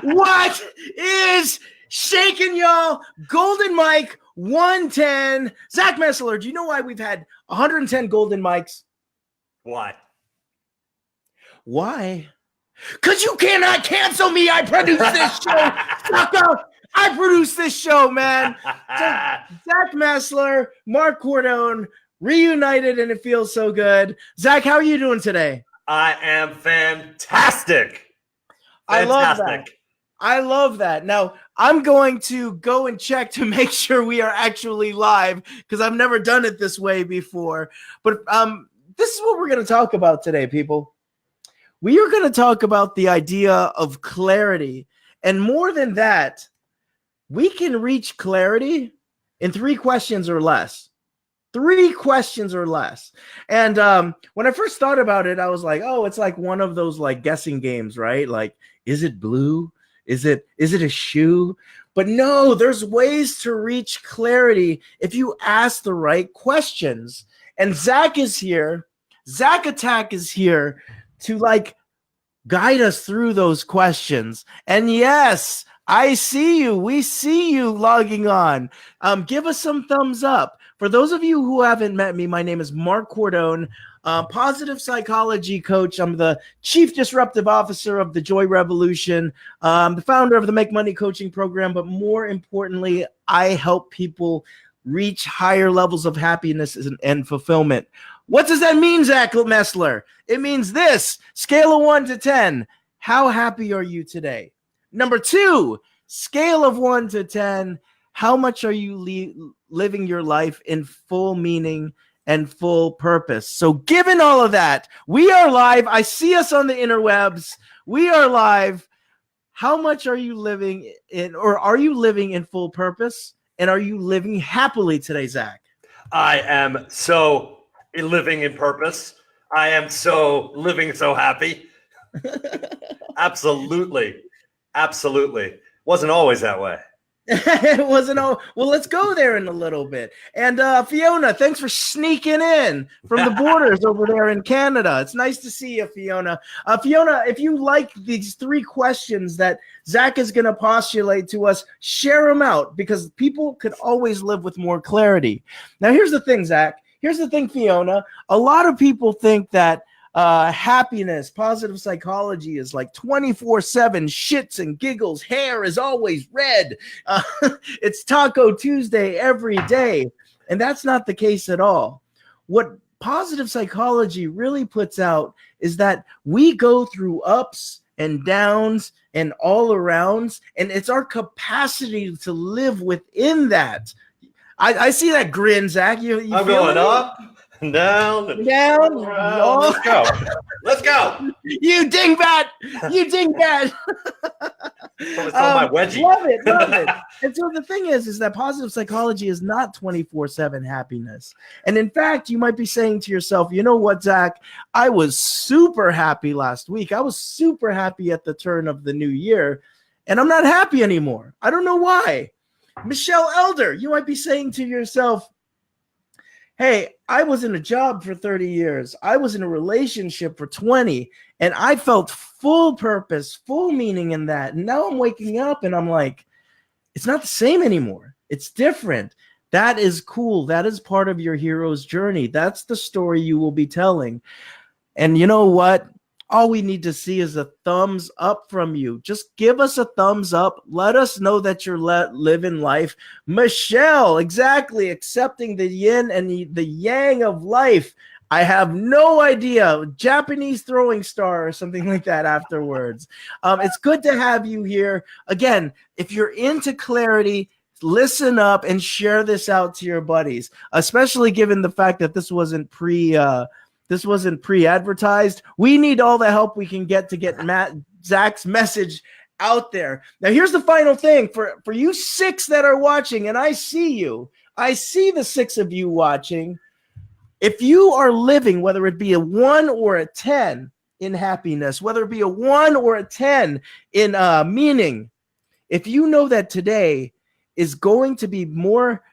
What is shaking, y'all? Golden Mike 110. Zach Messler, do you know why we've had 110 golden mics? Why? Why? Because you cannot cancel me. I produce this show, sucker. I produce this show, man. So, Zach Messler, Mark Cordone, reunited, and it feels so good. Zach, how are you doing today? I am fantastic. I love that. Now, I'm going to go and check to make sure we are actually live because I've never done it this way before. But this is what we're going to talk about today, people. We are going to talk about the idea of clarity. And more than that, we can reach clarity in 3 questions or less. 3 questions or less. And when I first thought about it, I was like, oh, it's like one of those like guessing games, right? Like, is it blue? Is it a shoe? But no, there's ways to reach clarity if you ask the right questions. And Zach is here. Zach Attack is here to like guide us through those questions. And yes, I see you. We see you logging on. Give us some thumbs up. For those of you who haven't met me, my name is Mark Cordone, positive psychology coach. I'm the chief disruptive officer of the Joy Revolution, the founder of the Make Money coaching program. But more importantly, I help people reach higher levels of happiness and fulfillment. What does that mean, Zach Messler? It means this: scale of 1 to 10. How happy are you today? Number 2, scale of 1 to 10. How much are you living your life in full meaning and full purpose? So given all of that, we are live. I see us on the interwebs. We are live. How much are you living in, or are you living in full purpose? And are you living happily today, Zach? I am so living in purpose. I am so living so happy. Absolutely. Absolutely. Wasn't always that way. It wasn't all. Well, let's go there in a little bit. And Fiona, thanks for sneaking in from the borders over there in Canada. It's nice to see you, Fiona. Fiona, if you like these 3 questions that Zach is going to postulate to us, share them out because people could always live with more clarity. Now, here's the thing, Zach. Here's the thing, Fiona. A lot of people think that happiness, positive psychology is like 24/7 shits and giggles. Hair is always red. It's Taco Tuesday every day. And that's not the case at all. What positive psychology really puts out is that we go through ups and downs and all arounds, and it's our capacity to live within that. I see that grin, Zach. You I'm going up. Down. Let's go. Let's go. You dingbat. You dingbat. My wedgie. Love it. And so the thing is that positive psychology is not 24/7 happiness. And in fact, you might be saying to yourself, you know what, Zach? I was super happy last week. I was super happy at the turn of the new year, and I'm not happy anymore. I don't know why. Michelle Elder, you might be saying to yourself, hey, I was in a job for 30 years. I was in a relationship for 20, and I felt full purpose, full meaning in that. And now I'm waking up and I'm like, it's not the same anymore. It's different. That is cool. That is part of your hero's journey. That's the story you will be telling. And you know what? All we need to see is a thumbs up from you. Just give us a thumbs up. Let us know that you're living life. Michelle, exactly, accepting the yin and the yang of life. I have no idea. Japanese throwing star or something like that afterwards. It's good to have you here. Again, if you're into clarity, listen up and share this out to your buddies, especially given the fact that this wasn't pre-advertised. We need all the help we can get to get Zach's message out there. Now, here's the final thing for you 6 that are watching, and I see you. I see the 6 of you watching. If you are living, whether it be a 1 or a 10 in happiness, whether it be a 1 or a 10 in meaning, if you know that today is going to be more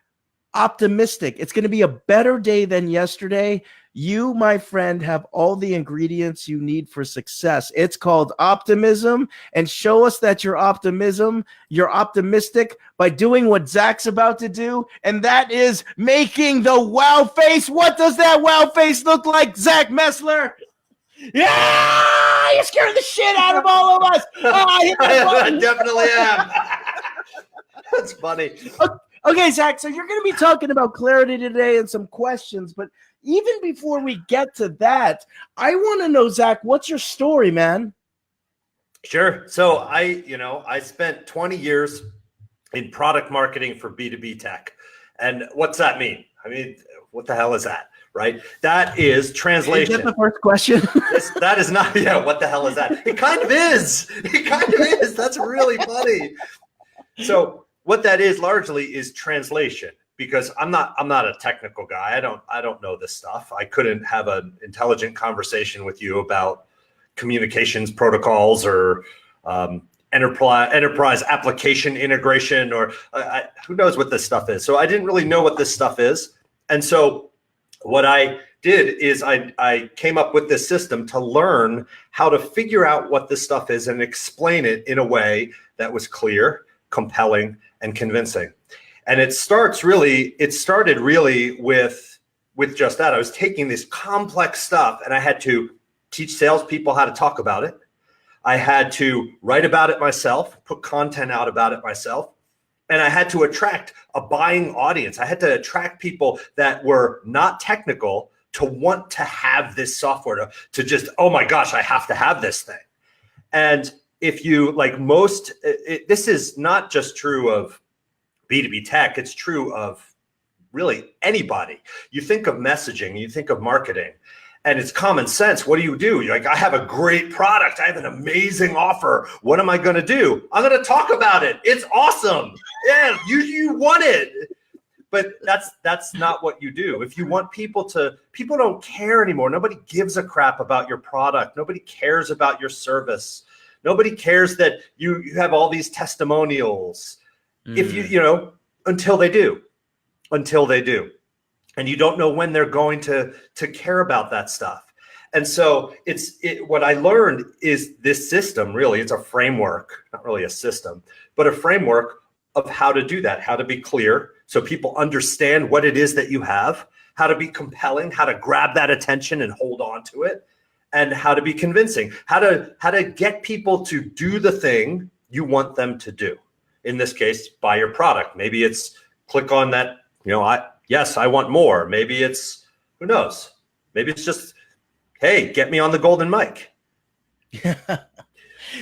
optimistic, it's going to be a better day than yesterday, You, my friend, have all the ingredients you need for success. It's called optimism, and show us that you're optimistic by doing what Zach's about to do, and that is making the wow face. What does that wow face look like, Zach Messler? Yeah, you're scaring the shit out of all of us. I definitely am. That's funny. Okay, Zach, so you're going to be talking about clarity today and some questions, but even before we get to that, I want to know, Zach, what's your story, man? Sure. So I spent 20 years in product marketing for B2B tech. And what's that mean? I mean, what the hell is that? Right? That is translation. Is that the first question? That is not, yeah, what the hell is that? It kind of is. It kind of is. That's really funny. So what that is largely is translation, because I'm not a technical guy. I don't know this stuff. I couldn't have an intelligent conversation with you about communications protocols or enterprise application integration, or who knows what this stuff is. So I didn't really know what this stuff is. And so what I did is I came up with this system to learn how to figure out what this stuff is and explain it in a way that was clear, compelling, and convincing. And it started really with just that. I was taking this complex stuff and I had to teach salespeople how to talk about it. I had to write about it myself, put content out about it myself. And I had to attract a buying audience. I had to attract people that were not technical to want to have this software, to just, oh my gosh, I have to have this thing. And if you, like this is not just true of B2B tech, it's true of really anybody. You think of messaging, you think of marketing, and it's common sense. What do? You're like, I have a great product. I have an amazing offer. What am I going to do? I'm going to talk about it. It's awesome. Yeah, you want it. But that's not what you do. If you want people don't care anymore. Nobody gives a crap about your product. Nobody cares about your service. Nobody cares that you have all these testimonials. If until they do. And you don't know when they're going to care about that stuff. And so what I learned is this system, really, it's a framework, not really a system, but a framework of how to do that, how to be clear so people understand what it is that you have, how to be compelling, how to grab that attention and hold on to it, and how to be convincing, how to get people to do the thing you want them to do. In this case, buy your product. Maybe it's click on that, yes, I want more. Maybe it's, who knows? Maybe it's just, hey, get me on the golden mic.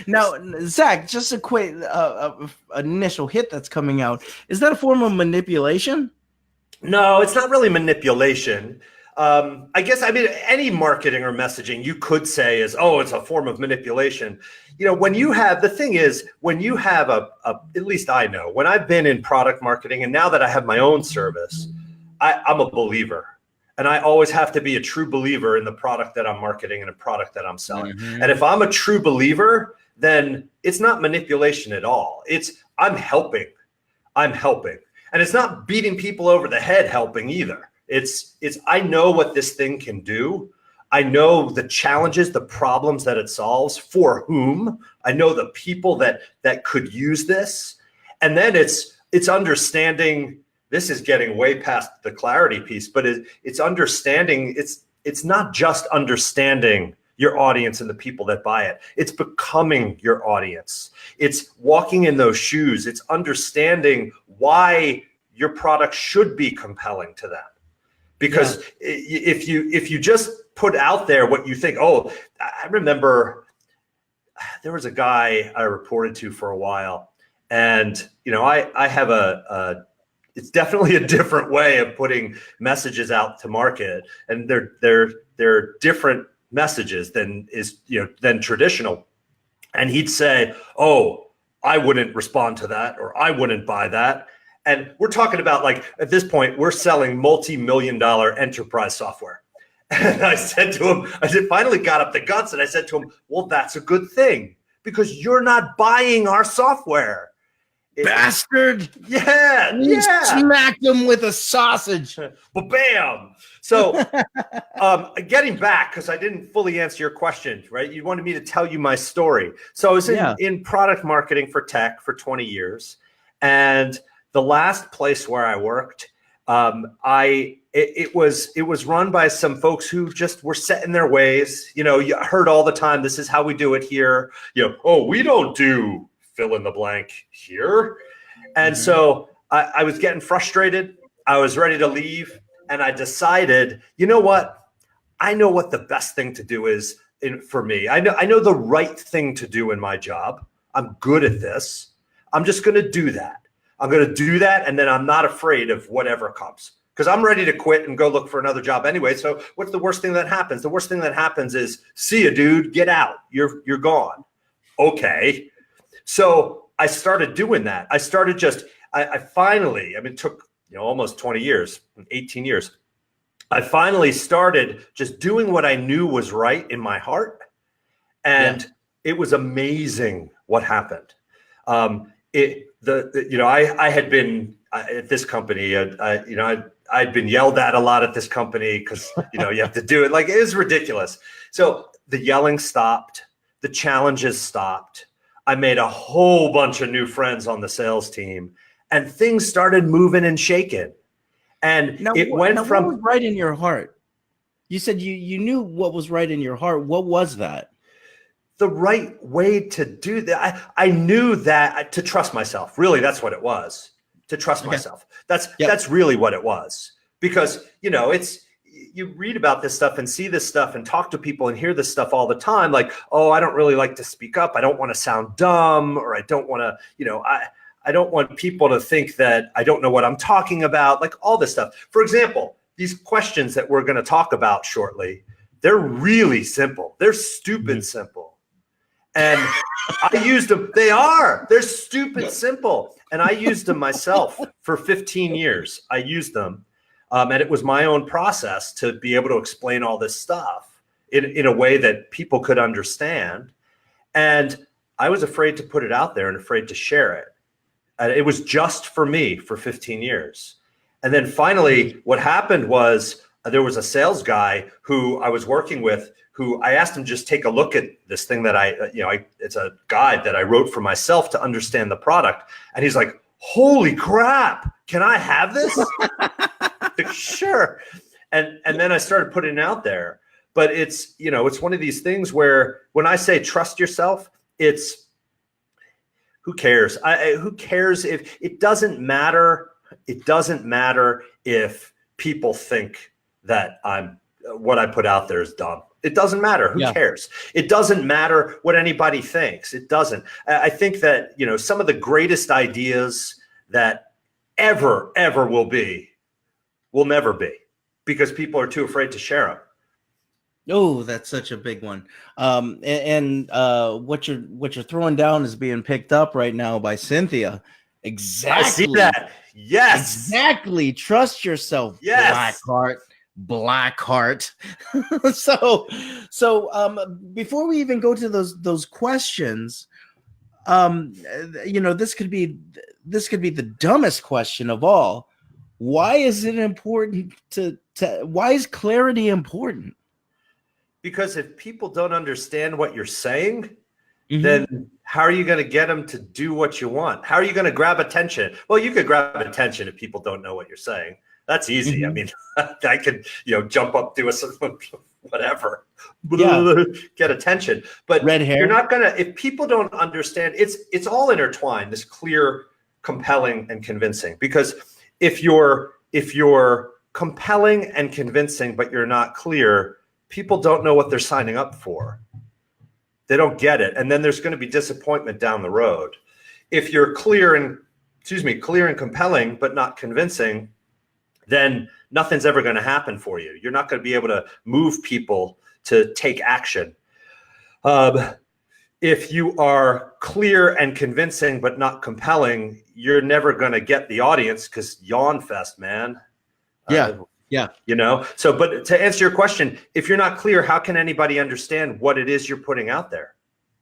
Now, Zach, just a quick initial hit that's coming out. Is that a form of manipulation? No, it's not really manipulation. I guess, any marketing or messaging you could say is, it's a form of manipulation. When you have, at least I know, when I've been in product marketing and now that I have my own service, I'm a believer. And I always have to be a true believer in the product that I'm marketing and a product that I'm selling. Mm-hmm. And if I'm a true believer, then it's not manipulation at all. I'm helping. And it's not beating people over the head helping either. It's I know what this thing can do. I know the challenges, the problems that it solves, for whom. I know the people that could use this. And then it's understanding. This is getting way past the clarity piece, but it's understanding. It's not just understanding your audience and the people that buy it. It's becoming your audience. It's walking in those shoes. It's understanding why your product should be compelling to them. Because if you just put out there what you think, I remember there was a guy I reported to for a while, and I have it's definitely a different way of putting messages out to market, and they're different messages than traditional. And he'd say, I wouldn't respond to that, or I wouldn't buy that. And we're talking about, like, at this point, we're selling multi-million-dollar enterprise software. And I said to him, finally got up the guts, and I said to him, well, that's a good thing, because you're not buying our software. bastard. Yeah. You smacked him with a sausage. But bam. So getting back, because I didn't fully answer your question, right? You wanted me to tell you my story. So I was in product marketing for tech for 20 years. And the last place where I worked, it was run by some folks who just were set in their ways. You know, you heard all the time, this is how we do it here. You know, oh, we don't do fill in the blank here. And so I was getting frustrated. I was ready to leave. And I decided, you know what? I know what the best thing to do is for me. I know the right thing to do in my job. I'm good at this. I'm just going to do that. I'm going to do that. And then I'm not afraid of whatever comes, because I'm ready to quit and go look for another job anyway. So what's the worst thing that happens? The worst thing that happens is, see ya, dude, get out. You're gone. Okay. So I started doing that. I started I finally, it took, almost 20 years, 18 years. I finally started just doing what I knew was right in my heart. And it was amazing what happened. I had been at this company, I'd been yelled at a lot at this company because, you have to do it. Like, it was ridiculous. So the yelling stopped. The challenges stopped. I made a whole bunch of new friends on the sales team, and things started moving and shaking. And what was right in your heart? You said you knew what was right in your heart. What was that? The right way to do that. I knew that to trust myself. Really, that's what it was. To trust myself. That's really what it was. Because, you read about this stuff and see this stuff and talk to people and hear this stuff all the time. Like, oh, I don't really like to speak up. I don't want to sound dumb, or I don't want to, I don't want people to think that I don't know what I'm talking about, like all this stuff. For example, these questions that we're going to talk about shortly, they're really simple. They're stupid simple. And I used them. They're stupid simple. And I used them myself for 15 years. I used them. And it was my own process to be able to explain all this stuff in a way that people could understand. And I was afraid to put it out there and afraid to share it. And it was just for me for 15 years. And then finally, what happened was there was a sales guy who I was working with, who I asked him just take a look at this thing that it's a guide that I wrote for myself to understand the product. And he's like, holy crap, can I have this? Sure. And then I started putting it out there. But it's, it's one of these things where when I say trust yourself, it's, who cares? Who cares if it doesn't matter? It doesn't matter if people think that what I put out there is dumb. It doesn't matter. Who cares? It doesn't matter what anybody thinks. It doesn't. I think that, some of the greatest ideas that ever will never be, because people are too afraid to share them. Oh, that's such a big one. What you're throwing down is being picked up right now by Cynthia. Exactly. I see that. Yes. Exactly. Trust yourself. Yes. Blackheart. So before we even go to those questions, this could be the dumbest question of all. Why is it important why is clarity important? Because if people don't understand what you're saying, then how are you going to get them to do what you want? How are you going to grab attention? Well, you could grab attention if people don't know what you're saying. That's easy. I mean, I could, jump up, do whatever, get attention. But red hair. You're not going to, if people don't understand, it's all intertwined, this clear, compelling, and convincing. Because if you're compelling and convincing, but you're not clear, people don't know what they're signing up for. They don't get it. And then there's going to be disappointment down the road. If you're clear and compelling, but not convincing, then nothing's ever going to happen for you. You're not going to be able to move people to take action. If you are clear and convincing, but not compelling, you're never going to get the audience, because yawn fest, man. So, but to answer your question, if you're not clear, how can anybody understand what it is you're putting out there?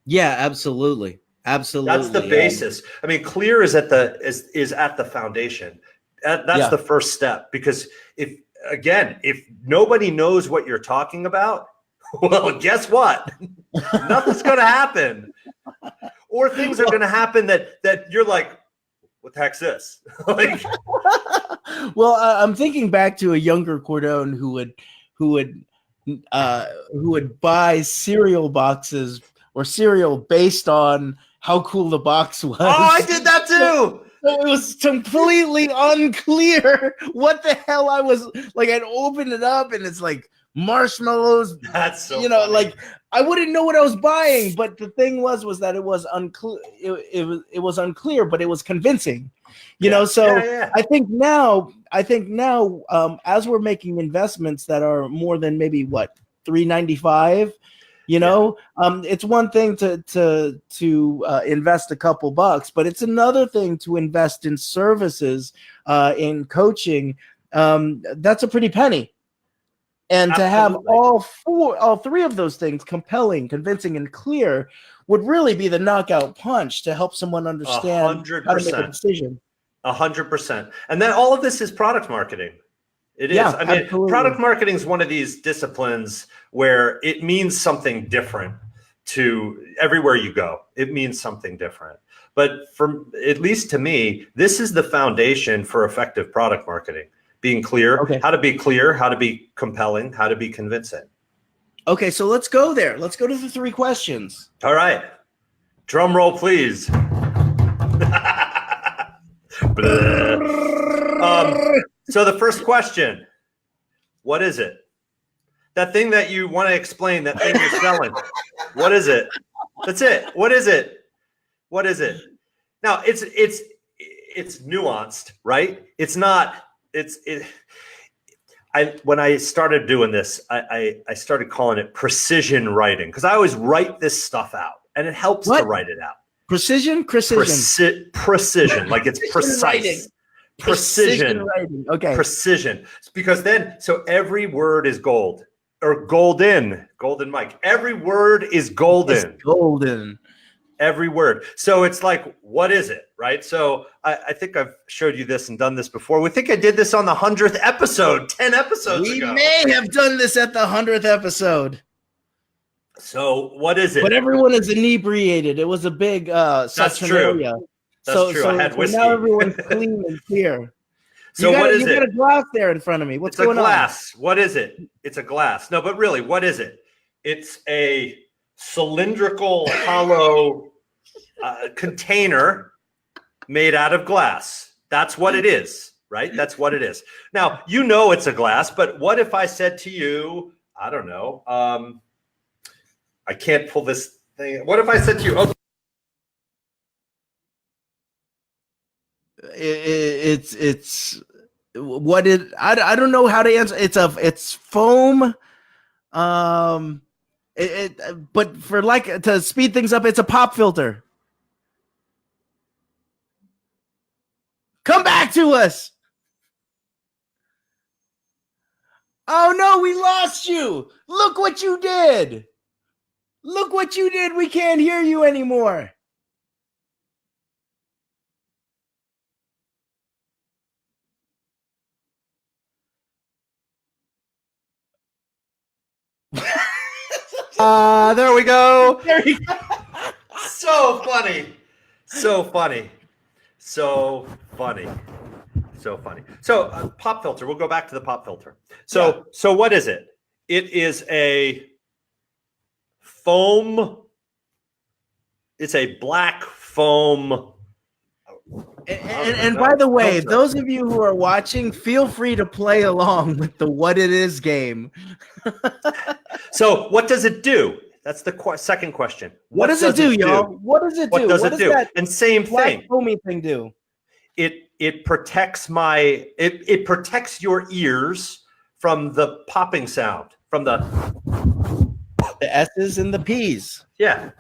Yeah, absolutely. Absolutely. That's the basis. I mean, clear is at the foundation. That's the first step, because if nobody knows what you're talking about, well, guess what? Nothing's going to happen, or things are going to happen that you're like, what the heck's this? Like, well, I'm thinking back to a younger Cordone who would buy cereal boxes or cereal based on how cool the box was. Oh, I did that too. It was completely unclear what the hell I was like. I'd open it up and it's like marshmallows. That's so funny. Like I wouldn't know what I was buying. But the thing was that it was unclear. It was unclear, but it was convincing. You know. So I think now, as we're making investments that are more than maybe what $3.95. You know, it's one thing to invest a couple bucks, but it's another thing to invest in services, in coaching. That's a pretty penny. And to have all three of those things, compelling, convincing, and clear, would really be the knockout punch to help someone understand 100%. how to make a decision. 100%. And then all of this is product marketing. It is. I mean, absolutely. Product marketing is one of these disciplines where it means something different to everywhere you go. It means something different. But at least to me, this is the foundation for effective product marketing. Being clear, how to be clear, how to be compelling, how to be convincing. Okay, so let's go there. Let's go to the 3 questions. All right. Drum roll, please. So the first question, what is it? That thing that you want to explain, that thing you're selling. What is it? That's it. What is it? What is it? Now it's nuanced, right? It's not, when I started doing this, I started calling it precision writing, because I always write this stuff out and it helps to write it out. Precision, like it's precise. Precision writing. Okay. Precision. Because so every word is gold, or golden, Mike. Every word is golden. It's golden. Every word. So it's like, what is it? Right. So I think I've showed you this and done this before. We think I did this on the 100th episode, 10 episodes ago. We may have done this at the 100th episode. So what is it? But everyone is inebriated. It was a big Saturnalia. That's true. I had whiskey. Now everyone's clean and clear. So what is it? You got a glass there in front of me. What's going on? It's a glass. What is it? It's a glass. No, but really, what is it? It's a cylindrical, hollow container made out of glass. That's what it is, right? That's what it is. Now, you know it's a glass, but what if I said to you, I don't know, I can't pull this thing. What if I said to you, okay, it's what it I don't know how to answer. It's foam, but for like to speed things up, it's a pop filter. Come back to us. Oh no, we lost you. Look what you did. Look what you did. We can't hear you anymore. there we go. There you go. So funny. So funny. So funny. So funny. So pop filter. We'll go back to the pop filter. So what is it? It is a foam. It's a black foam. And by the way, those of you who are watching, feel free to play along with the what it is game. So what does it do? That's the second question. What does it do, y'all? What does it do? What does it do? And same thing. Foamy thing do? It protects it protects your ears from the popping sound, from the S's and the P's. Yeah.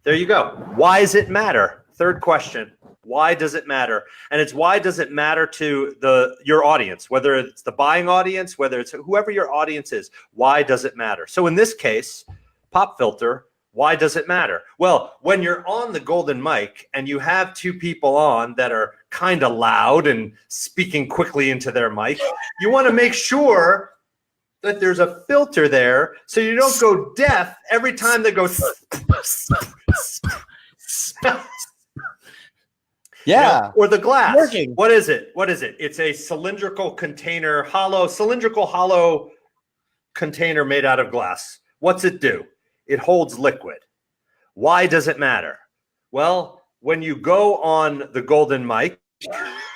There you go. Why does it matter? Third question. Why does it matter? And it's why does it matter to your audience, whether it's the buying audience, whether it's whoever your audience is, why does it matter? So in this case, pop filter, Why does it matter? Well, when you're on the golden mic and you have two people on that are kind of loud and speaking quickly into their mic, you want to make sure that there's a filter there so you don't go deaf every time they go. Yeah. Or the glass. Working. What is it? It's a cylindrical container, hollow container made out of glass. What's it do? It holds liquid. Why does it matter? Well, when you go on the golden mic,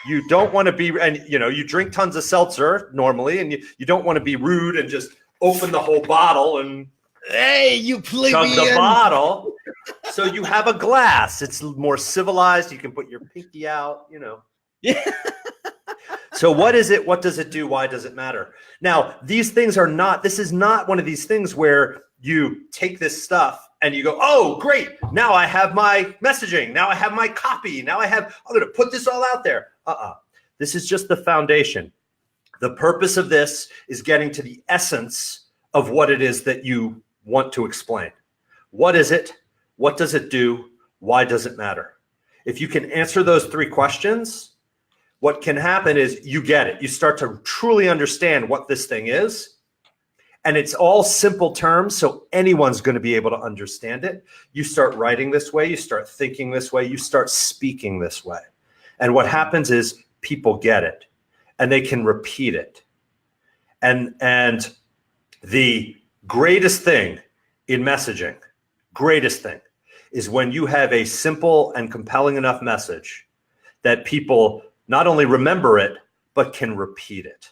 you don't want to be, and you drink tons of seltzer normally, and you don't want to be rude and just open the whole bottle and hey, you plebeian. chug the bottle. So you have a glass. It's more civilized. You can put your pinky out, Yeah. So what is it? What does it do? Why does it matter? Now, this is not one of these things where you take this stuff and you go, oh, great. Now I have my messaging. Now I have my copy. Now I'm going to put this all out there. This is just the foundation. The purpose of this is getting to the essence of what it is that you want to explain. What is it? What does it do? Why does it matter? If you can answer those three questions, what can happen is you get it. You start to truly understand what this thing is. And it's all simple terms, so anyone's going to be able to understand it. You start writing this way. You start thinking this way. You start speaking this way. And what happens is people get it, and they can repeat it. And the greatest thing in messaging, is when you have a simple and compelling enough message that people not only remember it, but can repeat it.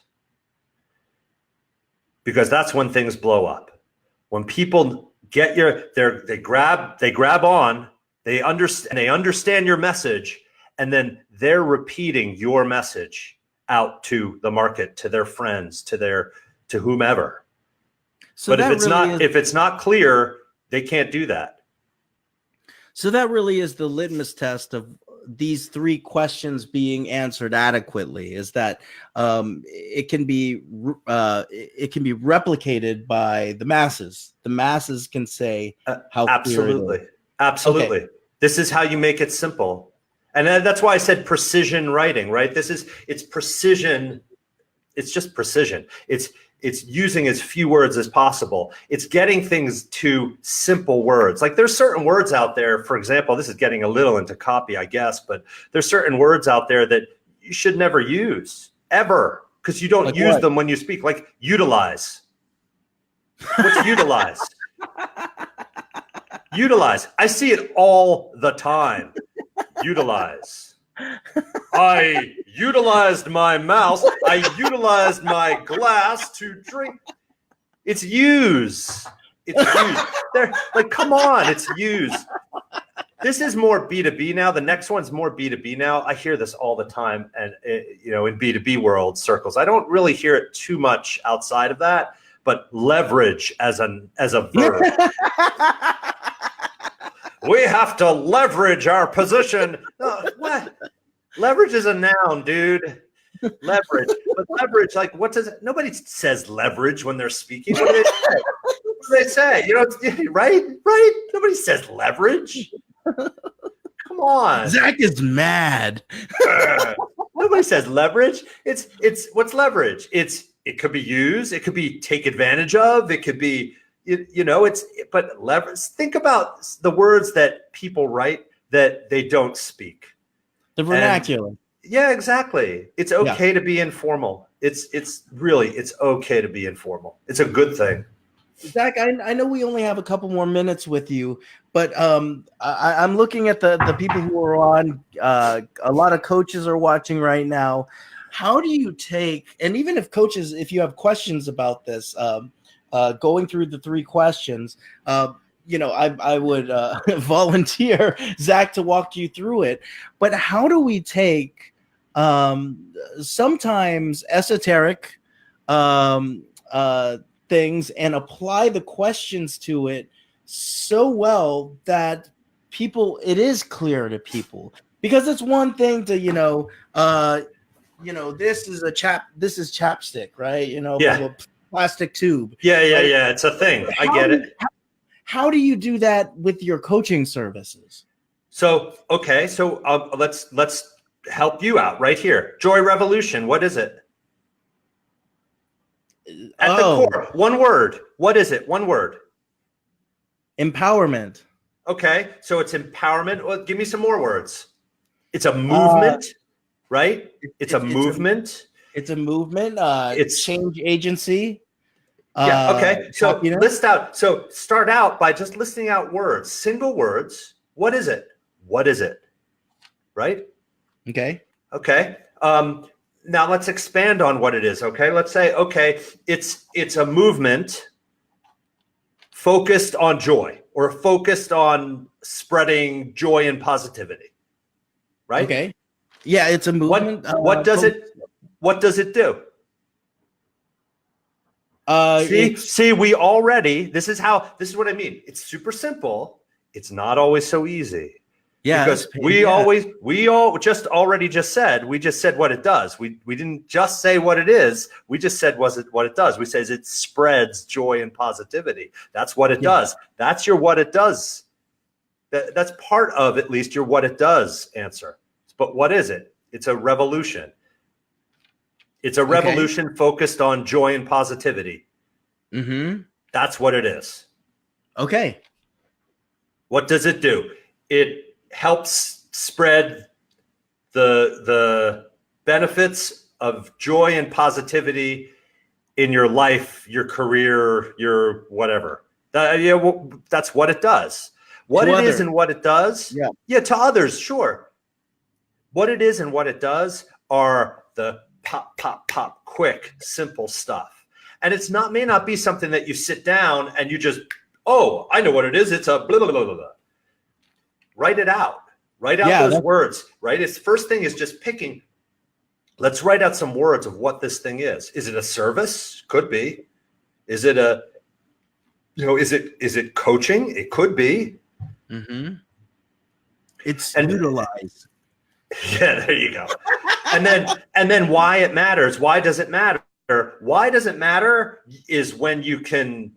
Because that's when things blow up. When people get they grab on, they understand your message, and then they're repeating your message out to the market, to their friends, to whomever. So but if it's not clear, they can't do that. So that really is the litmus test of these three questions being answered adequately, is that it can be replicated by the masses. The masses can say how absolutely, clear it is. Absolutely. Okay. This is how you make it simple, and that's why I said precision writing. Right? It's precision. It's just precision. It's using as few words as possible. It's getting things to simple words. Like there's certain words out there, for example, this is getting a little into copy, I guess, but there's certain words out there that you should never use, ever, because you don't use them when you speak, like utilize. What's utilize? Utilize. I see it all the time. Utilize. I utilized my mouse. I utilized my glass to drink. It's use. They're like, come on, it's use. This is more B2B now. The next one's more B2B now. I hear this all the time, and in B2B world circles. I don't really hear it too much outside of that, but leverage as a verb. We have to leverage our position. What? Leverage is a noun, dude. Leverage. But leverage, like, what does it? Nobody says leverage when they're speaking. What do they say? What do they say? Right? Nobody says leverage. Come on. Zach is mad. Nobody says leverage. It's what's leverage? It could be used. It could be take advantage of. It could be. But leverage. Think about the words that people write that they don't speak. The vernacular. Yeah, exactly. It's okay to be informal. It's okay to be informal. It's a good thing. Zach, I know we only have a couple more minutes with you, but I'm looking at the people who are on. A lot of coaches are watching right now. How do you take, and even if coaches, if you have questions about this, going through the three questions, I would volunteer Zach to walk you through it. But how do we take sometimes esoteric things and apply the questions to it so well that it is clear to people? Because it's one thing to, this is chapstick, right? Yeah. From a plastic tube. Yeah. It's a thing. I get it. How do you do that with your coaching services? So, okay. So let's help you out right here. Joy Revolution. What is it? At the core, one word. What is it? One word. Empowerment. Okay. So it's empowerment. Well, give me some more words. It's a movement, right? It's a movement. It's a movement. It's change agency. Yeah. Okay. So So start out by just listing out words, single words. What is it? What is it? Right? Okay. Okay. Now let's expand on what it is. Okay. Let's say, okay, it's a movement focused on joy or focused on spreading joy and positivity. Right? Okay. Yeah, it's a movement. What does it do? See, we already, this is what I mean. It's super simple. It's not always so easy. Yeah. Because we just said what it does. We didn't just say what it is. We just said what it does. We says it spreads joy and positivity. That's what it does. That's your what it does. That's part of at least your what it does answer. But what is it? It's a revolution. It's a revolution focused on joy and positivity. Mm-hmm. That's what it is. Okay. What does it do? It helps spread the benefits of joy and positivity in your life, your career, your whatever. That's what it does. What it is and what it does. Yeah, to others, sure. What it is and what it does are the pop, pop, pop, quick, simple stuff. And may not be something that you sit down and you just, oh, I know what it is. It's a blah, blah, blah, blah, blah. Write it out. Write out those words, right? It's first thing is just picking. Let's write out some words of what this thing is. Is it a service? Could be. Is it is it coaching? It could be. Mm-hmm. It's utilized. Yeah, there you go. and then why it matters. Why does it matter? Why does it matter is when you can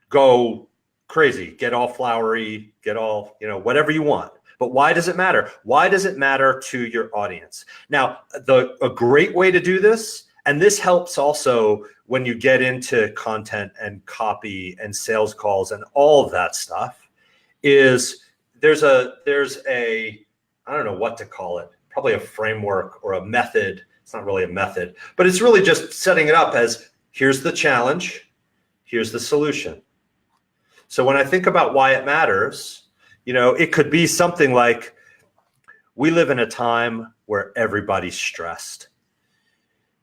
go crazy, get all flowery, get all, whatever you want. But why does it matter? Why does it matter to your audience? Now, a great way to do this, and this helps also when you get into content and copy and sales calls and all of that stuff, is there's a I don't know what to call it, probably a framework or a method. It's not really a method, but it's really just setting it up as here's the challenge, here's the solution. So when I think about why it matters, it could be something like we live in a time where everybody's stressed,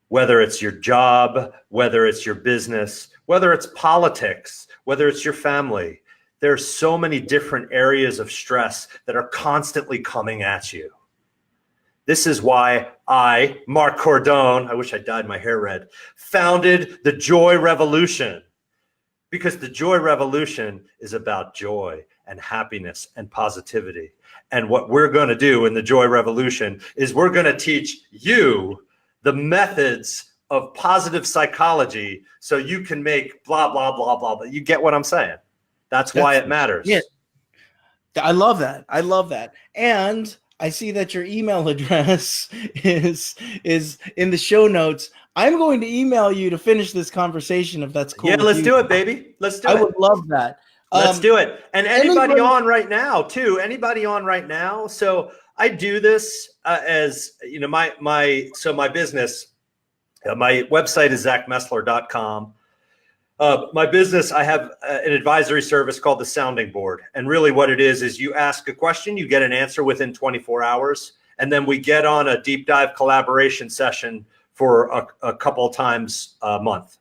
whether it's your job, whether it's your business, whether it's politics, whether it's your family. There's so many different areas of stress that are constantly coming at you. This is why I, Mark Cordone, I wish I dyed my hair red, founded the Joy Revolution. Because the Joy Revolution is about joy and happiness and positivity. And what we're going to do in the Joy Revolution is we're going to teach you the methods of positive psychology so you can make blah, blah, blah, blah, blah. You get what I'm saying? That's why it matters. Yeah. I love that. I love that. And I see that your email address is in the show notes. I'm going to email you to finish this conversation if that's cool. Yeah, let's do it, baby. Let's do it. I would love that. Let's do it. And anybody on right now, too. Anybody on right now. So I do this as, my business, my website is zachmessler.com. My business, I have an advisory service called the Sounding Board. And really what it is you ask a question, you get an answer within 24 hours. And then we get on a deep dive collaboration session for a couple of times a month.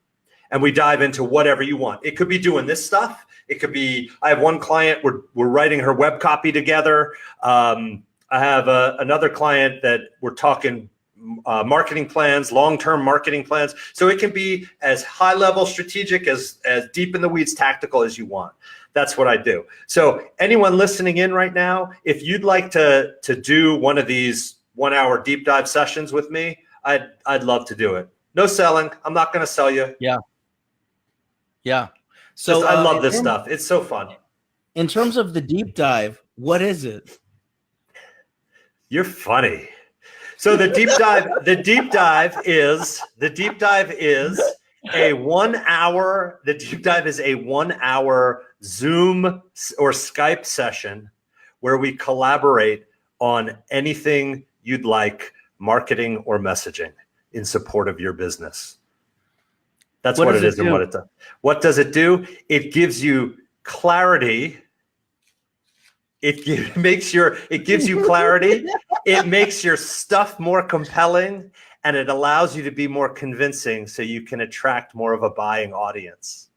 And we dive into whatever you want. It could be doing this stuff. It could be, I have one client, we're writing her web copy together. I have another client that we're talking marketing plans, long-term marketing plans. So it can be as high level strategic as deep in the weeds tactical as you want. That's what I do. So anyone listening in right now, if you'd like to do one of these 1 hour deep dive sessions with me, I'd love to do it. No selling. I'm not going to sell you. Yeah. So I love this stuff. It's so fun. In terms of the deep dive, what is it? You're funny. So the deep dive is a 1 hour. The deep dive is a 1 hour Zoom or Skype session where we collaborate on anything you'd like, marketing or messaging, in support of your business. That's what it is and what it does. What does it do? It gives you clarity. It gives you clarity. It makes your stuff more compelling, and it allows you to be more convincing so you can attract more of a buying audience.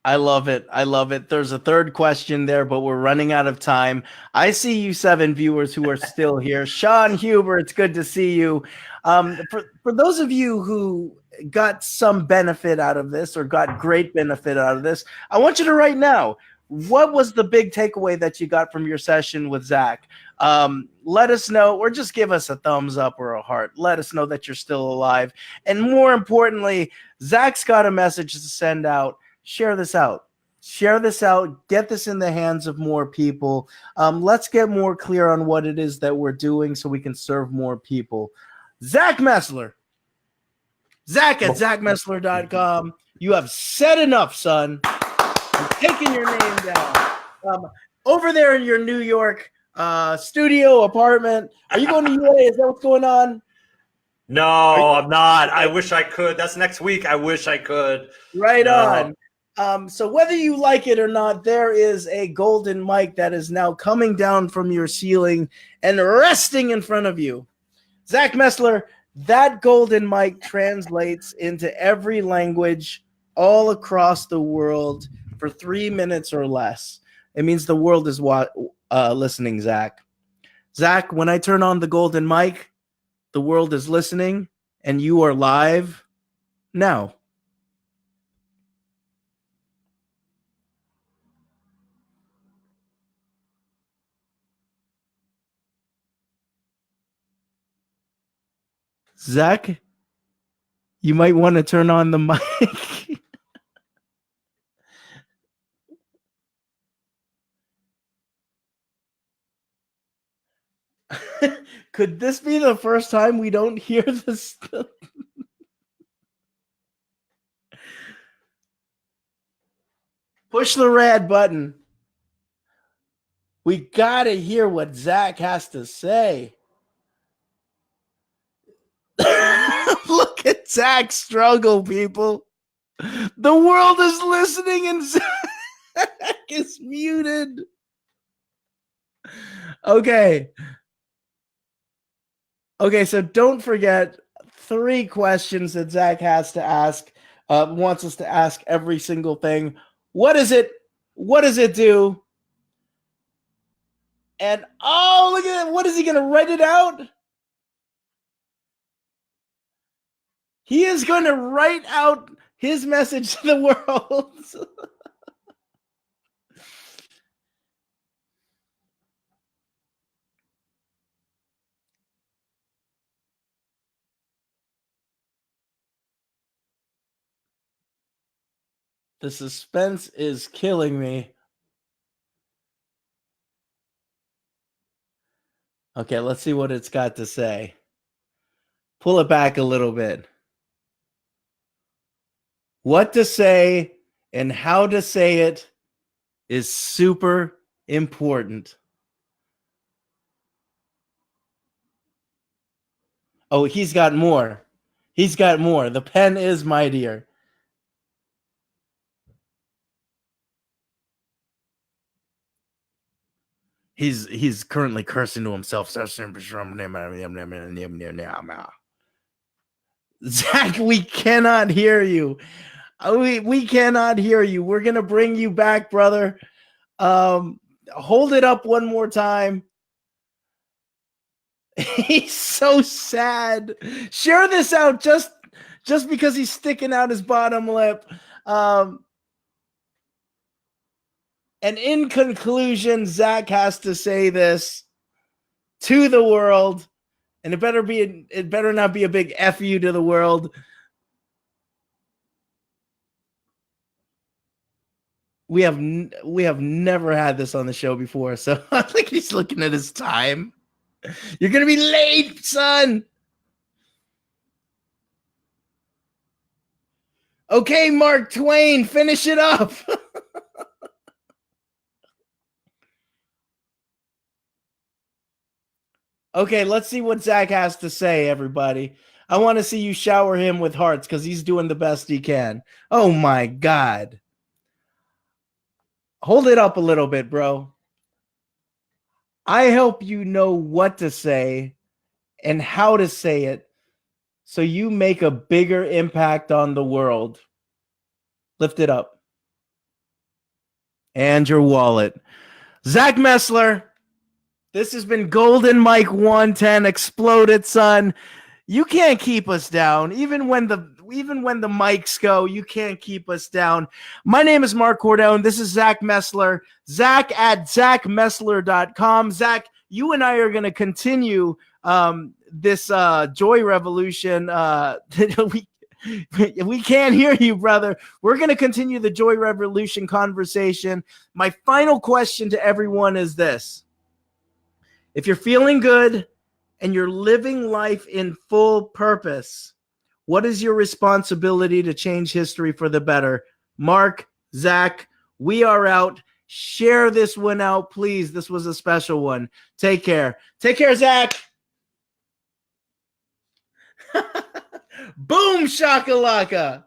I love it. I love it. There's a third question there, but we're running out of time. I see you 7 viewers who are still here. Sean Huber, it's good to see you. For those of you who got some benefit out of this or got great benefit out of this, I want you to write now. What was the big takeaway that you got from your session with Zach? Let us know, or just give us a thumbs up or a heart. Let us know that you're still alive. And more importantly, Zach's got a message to send out. Share this out. Share this out. Get this in the hands of more people. Let's get more clear on what it is that we're doing so we can serve more people. Zach Messler. Zach at ZachMessler.com. You have said enough, son. I'm taking your name down. Over there in your New York studio apartment. Are you going to UA? Is that what's going on? No, I'm not. I wish I could. That's next week. I wish I could. Right on. So whether you like it or not, there is a golden mic that is now coming down from your ceiling and resting in front of you. Zach Messler, that golden mic translates into every language all across the world for 3 minutes or less. It means the world is listening, Zach. Zach, when I turn on the golden mic, the world is listening, and you are live now. Zach, you might want to turn on the mic. Could this be the first time we don't hear this? Push the red button. We got to hear what Zach has to say. Look at Zach struggle, people. The world is listening and Zach is muted. Okay, so don't forget 3 questions that Zach has to ask, wants us to ask every single thing. What is it? What does it do? And oh, look at that. What is he going to write it out? He is going to write out his message to the world. The suspense is killing me. Okay, let's see what it's got to say. Pull it back a little bit. What to say and how to say it is super important. Oh, he's got more. He's got more. The pen is mightier. He's currently cursing to himself. Zach, we cannot hear you. We cannot hear you. We're gonna bring you back, brother. Hold it up one more time. He's so sad. Share this out just because he's sticking out his bottom lip. And in conclusion, Zach has to say this to the world, and it better not be a big F you to the world. We have never had this on the show before, so I think he's looking at his time. You're gonna be late, son. Okay, Mark Twain, finish it up. Okay, let's see what Zach has to say, everybody. I want to see you shower him with hearts because he's doing the best he can. Oh my God. Hold it up a little bit, bro. I help you know what to say and how to say it so you make a bigger impact on the world. Lift it up. And your wallet. Zach Messler, this has been Golden Mike 110 Exploded, son. You can't keep us down. Even when the mics go, you can't keep us down. My name is Mark Cordone. This is Zach Messler. Zach at ZachMessler.com. Zach, you and I are going to continue this Joy Revolution. We can't hear you, brother. We're going to continue the Joy Revolution conversation. My final question to everyone is this. If you're feeling good and you're living life in full purpose, what is your responsibility to change history for the better? Mark, Zach, we are out. Share this one out, please. This was a special one. Take care. Take care, Zach. Boom, shakalaka.